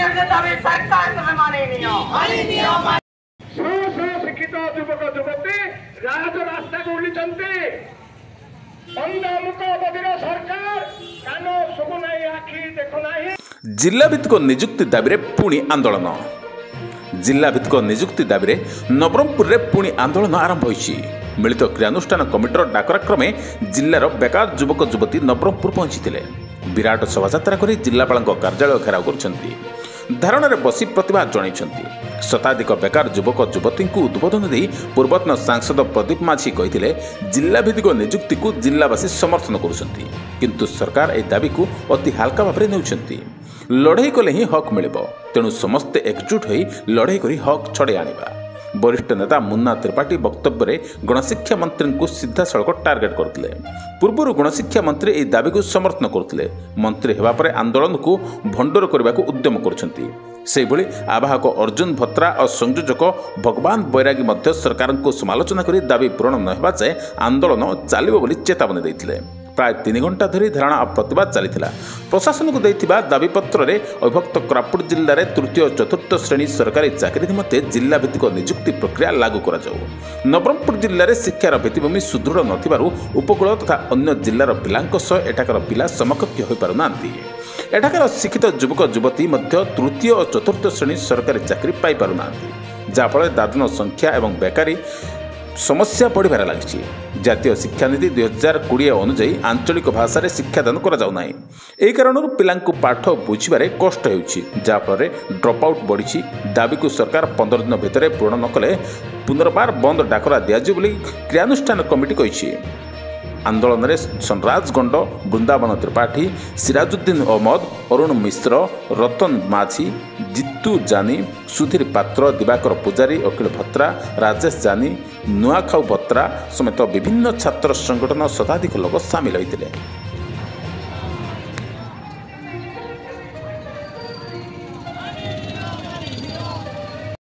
Junior के दाबी सरकार तुम्हें मानेनिय शिक्षित युवक युवती राज रास्ता को उल्लिचंती अंधमुख बधिर सरकार कान सुगु नहीं आखि देखु नहीं। जिला भित्तिक निजुक्ति दाबी पुणी आंदोलन। जिला भित्तिक निजुक्ति दाबी नवरंगपुर में पुणी आंदोलन आरंभ होइछि। मिलित क्रियानुष्ठान कमिटर डाकरा क्रमे जिलार बेकार युवक युवती नवरंगपुर पहुंची विराट शोभायात्रा कर जिलापाल कार्यालय घेराव कर धारणार बसी प्रतिवाद जनइछन्ति। शताधिक बेकार युवक युवती उद्बोधन दे पूर्वतन सांसद प्रदीप माझी कहिथिले जिला भित्तिक निजुक्ति को जिलावासी समर्थन करुछन्ति, किंतु सरकार ए दाबी को अति हल्का भाव नेउछन्ति। लड़ाई कले ही हक मिलिब, तेणु समस्ते एकजुट होई लड़ाई करी हक छड़े आनिबा। वरिष्ठ नेता मुन्ना त्रिपाठी वक्तव्य में गणशिक्षा मंत्री को सीधा सड़क टार्गेट करते। पूर्व गणशिक्षा मंत्री यह दाबी को समर्थन करते। मंत्री होगा पर आंदोलन को भंडोर करने को उद्यम कर आवाहक अर्जुन भत्रा और संयोजक भगवान बैरागी मध्य सरकार को समालोचना कर दाबी पूरण न होगा जाए आंदोलन चलो बोली चेतावनी देते। प्राय 3 घंटा धरी धारणा और प्रतिवाद चली प्रशासन को देथिबा दाबीपत्र में अविभक्त कोरापुट जिले में तृतीय और चतुर्थ श्रेणी सरकारी चाकरी निमंते जिला भित्तिक निजुक्ति प्रक्रिया लागू करा जाऊ। नवरंगपुर जिले में शिक्षार भित्तिभूमि सुदृढ़ नथिबारु उपकूल तथा अन्य जिलार पिलांक सह एठाकर पिला समकक्ष होई पारुनांती। एठाकर शिक्षित युवक युवती मध्य तृतीय और चतुर्थ श्रेणी सरकारी चाकरी पाई पारुनांती, जहाँफल दादन संख्या एवं बेकारी समस्या बढ़िबार लगी। जातीय शिक्षानीति 2020 अनुजाई आंचलिक भाषा शिक्षादान करा एही कारणରୁ ପିଲାଙ୍କୁ पाठ बुझे कष्ट होफल ड्रप आउट बढ़ी। दाबी को सरकार 15 दिन भितर पूर्ण न कले पुनर्बार बंद डाकरा दिज्व क्रियानुष्ठान कमिटी कही। आंदोलन में सनराज गंड, वृंदावन त्रिपाठी, सिराजुद्दीन अहमद, अरुण मिश्र, रतन माझी, जितू जानी, सुधीर पात्र, दिवाकर पूजारी, अखिल भत्रा, राजेश जानी, नुआखाऊ भत्रा समेत विभिन्न छात्र संगठन शताधिक लोक सामिल होते।